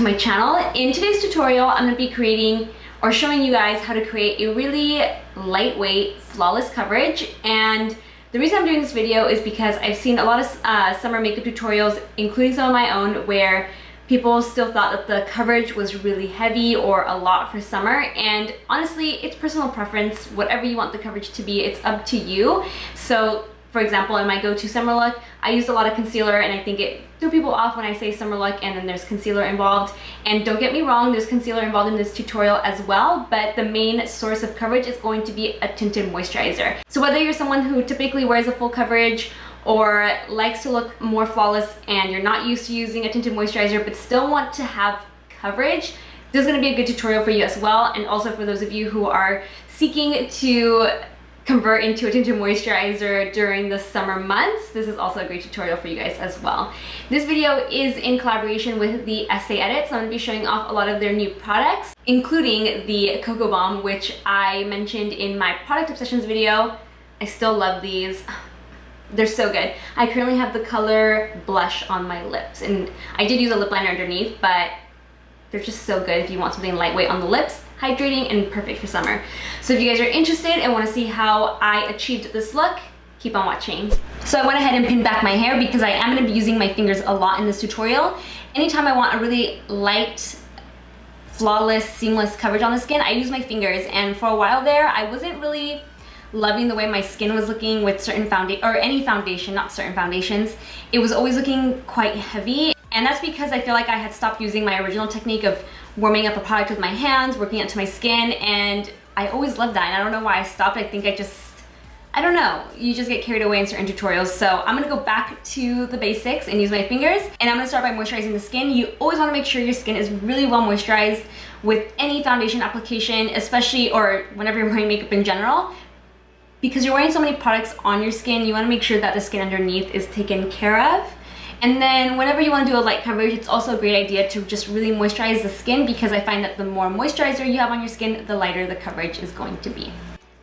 to my channel. In today's tutorial, I'm going to be creating or showing you guys how to create a really lightweight, flawless coverage. And the reason I'm doing this video is because I've seen a lot of summer makeup tutorials, including some of my own, where people still thought that the coverage was really heavy or a lot for summer. And honestly, it's personal preference. Whatever you want the coverage to be, it's up to you. So for example, in my go-to summer look, I used a lot of concealer, and I think it threw people off when I say summer look and then there's concealer involved. And don't get me wrong, there's concealer involved in this tutorial as well, but the main source of coverage is going to be a tinted moisturizer. So whether you're someone who typically wears a full coverage or likes to look more flawless and you're not used to using a tinted moisturizer but still want to have coverage, this is going to be a good tutorial for you as well. And also for those of you who are seeking to convert into a tinted moisturizer during the summer months, this is also a great tutorial for you guys as well. This video is in collaboration with the Estée edit, so I'm going to be showing off a lot of their new products, including the Cocoa Balm, which I mentioned in my product obsessions video. I still love these. They're so good. I currently have the color Blush on my lips, and I did use a lip liner underneath, but they're just so good if you want something lightweight on the lips, hydrating, and perfect for summer. So if you guys are interested and want to see how I achieved this look, keep on watching. So I went ahead and pinned back my hair because I am going to be using my fingers a lot in this tutorial. Anytime I want a really light, flawless, seamless coverage on the skin, I use my fingers. And for a while there, I wasn't really loving the way my skin was looking with certain foundation, or any foundation, not certain foundations. It was always looking quite heavy. And that's because I feel like I had stopped using my original technique of warming up a product with my hands, working it to my skin, and I always loved that. And I don't know why I stopped. I think I don't know, you just get carried away in certain tutorials. So I'm gonna go back to the basics and use my fingers, and I'm gonna start by moisturizing the skin. You always wanna make sure your skin is really well moisturized with any foundation application, especially, or whenever you're wearing makeup in general, because you're wearing so many products on your skin. You wanna make sure that the skin underneath is taken care of. And then whenever you want to do a light coverage, it's also a great idea to just really moisturize the skin, because I find that the more moisturizer you have on your skin, the lighter the coverage is going to be.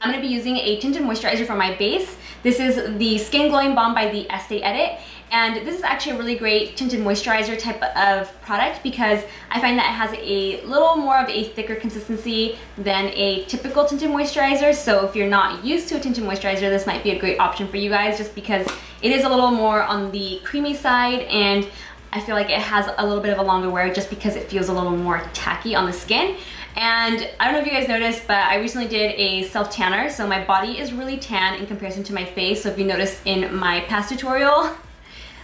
I'm going to be using a tinted moisturizer for my base. This is the Skin Glowing Balm by the Estée edit. And this is actually a really great tinted moisturizer type of product because I find that it has a little more of a thicker consistency than a typical tinted moisturizer. So if you're not used to a tinted moisturizer, this might be a great option for you guys, just because it is a little more on the creamy side, and I feel like it has a little bit of a longer wear just because it feels a little more tacky on the skin. And I don't know if you guys noticed, but I recently did a self tanner, so my body is really tan in comparison to my face. So if you noticed in my past tutorial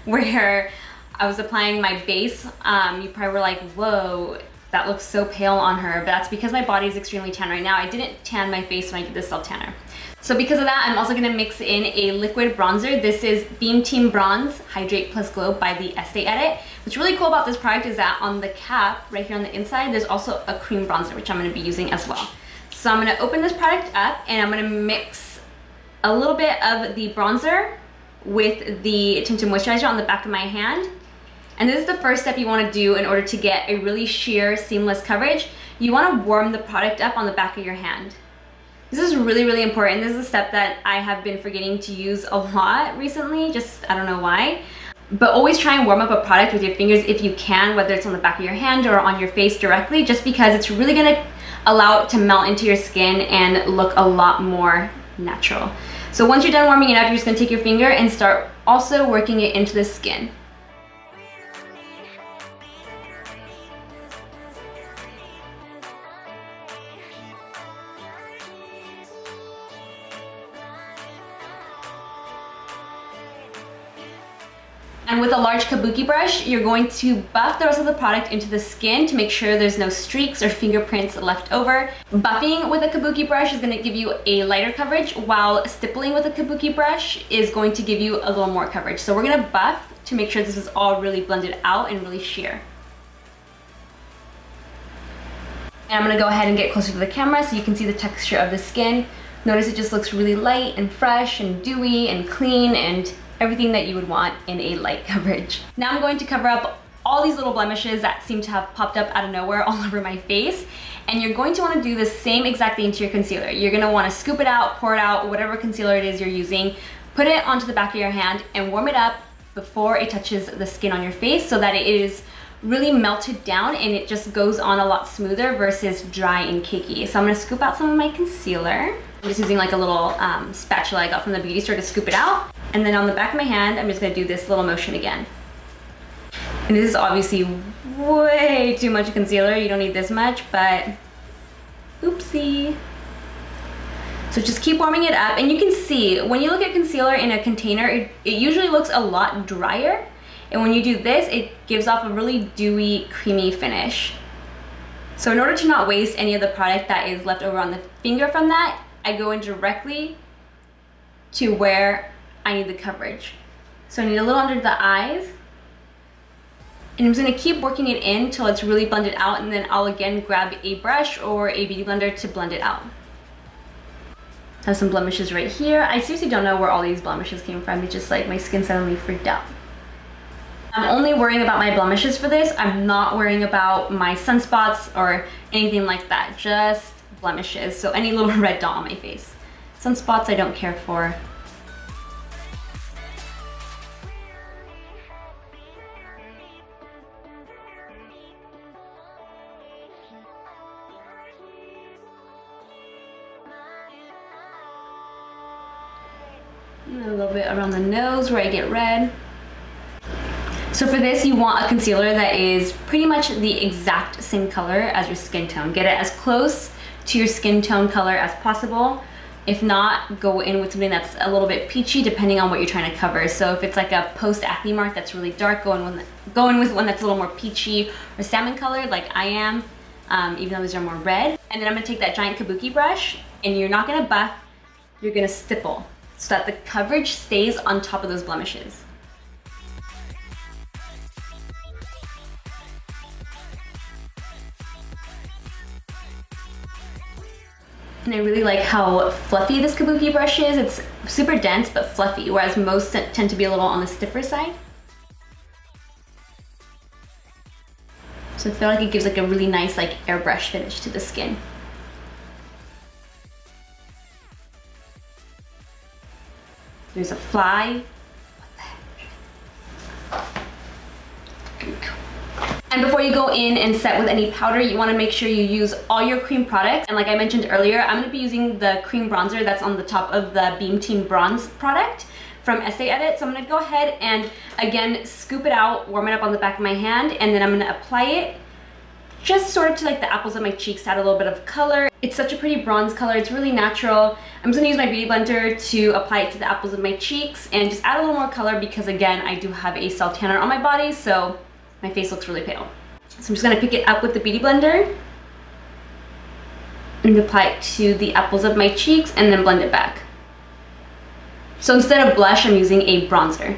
where I was applying my base, you probably were like, whoa, that looks so pale on her, but that's because my body is extremely tan right now. I didn't tan my face when I did this self tanner. So because of that, I'm also gonna mix in a liquid bronzer. This is Beam Team Bronze Hydrate Plus Glow by the Estée edit. What's really cool about this product is that on the cap, right here on the inside, there's also a cream bronzer, which I'm gonna be using as well. So I'm gonna open this product up, and I'm gonna mix a little bit of the bronzer with the tinted moisturizer on the back of my hand. And this is the first step you wanna do in order to get a really sheer, seamless coverage. You wanna warm the product up on the back of your hand. This is really, really important. This is a step that I have been forgetting to use a lot recently, just I don't know why. But always try and warm up a product with your fingers if you can, whether it's on the back of your hand or on your face directly, just because it's really gonna allow it to melt into your skin and look a lot more natural. So once you're done warming it up, you're just gonna take your finger and start also working it into the skin. And with a large kabuki brush, you're going to buff the rest of the product into the skin to make sure there's no streaks or fingerprints left over. Buffing with a kabuki brush is going to give you a lighter coverage, while stippling with a kabuki brush is going to give you a little more coverage. So we're going to buff to make sure this is all really blended out and really sheer. And I'm going to go ahead and get closer to the camera so you can see the texture of the skin. Notice it just looks really light and fresh and dewy and clean and everything that you would want in a light coverage. Now I'm going to cover up all these little blemishes that seem to have popped up out of nowhere all over my face. And you're going to want to do the same exact thing to your concealer. You're going to want to scoop it out, pour it out, whatever concealer it is you're using, put it onto the back of your hand and warm it up before it touches the skin on your face so that it is really melted down and it just goes on a lot smoother versus dry and cakey. So I'm gonna scoop out some of my concealer. I'm just using like a little spatula I got from the beauty store to scoop it out. And then on the back of my hand, I'm just gonna do this little motion again. And this is obviously way too much concealer. You don't need this much, but oopsie. So just keep warming it up, and you can see when you look at concealer in a container, it usually looks a lot drier. And when you do this, it gives off a really dewy, creamy finish. So in order to not waste any of the product that is left over on the finger from that, I go in directly to where I need the coverage. So I need a little under the eyes. And I'm just gonna keep working it in till it's really blended out, and then I'll again grab a brush or a beauty blender to blend it out. I have some blemishes right here. I seriously don't know where all these blemishes came from. It's just like my skin suddenly freaked out. I'm only worrying about my blemishes for this. I'm not worrying about my sunspots or anything like that, just blemishes. So any little red dot on my face. Sunspots I don't care for. And a little bit around the nose where I get red. So for this, you want a concealer that is pretty much the exact same color as your skin tone. Get it as close to your skin tone color as possible. If not, go in with something that's a little bit peachy depending on what you're trying to cover. So if it's like a post-acne mark that's really dark, go in with one that's a little more peachy or salmon colored like I am, even though these are more red. And then I'm gonna take that giant kabuki brush, and you're not gonna buff, you're gonna stipple, so that the coverage stays on top of those blemishes. And I really like how fluffy this kabuki brush is. It's super dense but fluffy, whereas most tend to be a little on the stiffer side. So I feel like it gives like a really nice like airbrush finish to the skin. There's a fly. What the heck? And before you go in and set with any powder, you want to make sure you use all your cream products. And like I mentioned earlier, I'm going to be using the cream bronzer that's on the top of the Beam Team Bronze product from Estée Edit. So I'm going to go ahead and again scoop it out, warm it up on the back of my hand, and then I'm going to apply it just sort of to like the apples of my cheeks to add a little bit of color. It's such a pretty bronze color, it's really natural. I'm just gonna use my beauty blender to apply it to the apples of my cheeks and just add a little more color because again, I do have a cell tanner on my body, so my face looks really pale. So I'm just gonna pick it up with the beauty blender and apply it to the apples of my cheeks and then blend it back. So instead of blush, I'm using a bronzer.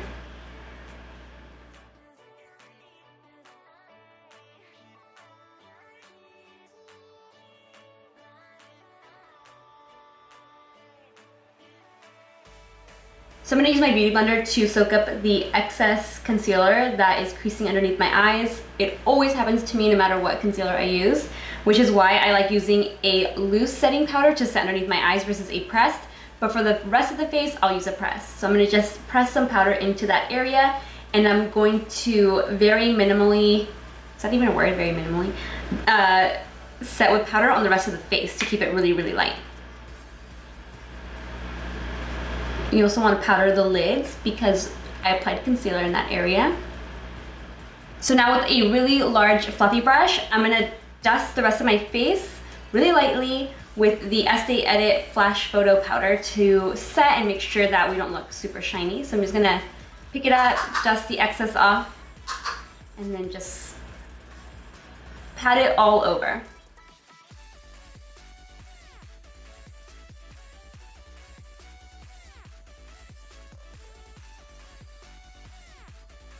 So I'm going to use my beauty blender to soak up the excess concealer that is creasing underneath my eyes. It always happens to me no matter what concealer I use, which is why I like using a loose setting powder to set underneath my eyes versus a pressed. But for the rest of the face, I'll use a press. So I'm going to just press some powder into that area, and I'm going to very minimally, is that even a word, very minimally, set with powder on the rest of the face to keep it really, really light. You also want to powder the lids because I applied concealer in that area. So now with a really large fluffy brush, I'm going to dust the rest of my face really lightly with the Estée Edit Flash Photo Powder to set and make sure that we don't look super shiny. So I'm just going to pick it up, dust the excess off, and then just pat it all over.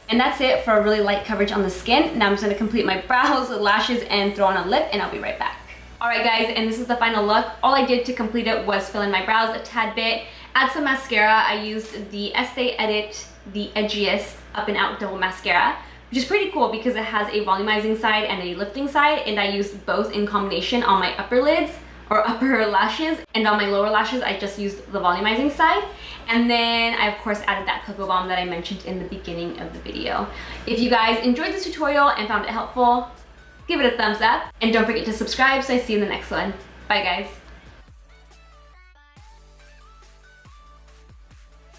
And that's it for a really light coverage on the skin. Now I'm just gonna complete my brows, lashes, and throw on a lip, and I'll be right back. Alright guys, and this is the final look. All I did to complete it was fill in my brows a tad bit, add some mascara. I used the Estée Edit, the Edgiest Up and Out Double Mascara, which is pretty cool because it has a volumizing side and a lifting side, and I used both in combination on my upper lids. or upper lashes, and on my lower lashes I just used the volumizing side. And then I of course added that cocoa balm that I mentioned in the beginning of the video. If you guys enjoyed this tutorial and found it helpful, give it a thumbs up, and don't forget to subscribe so I see you in the next one. Bye guys.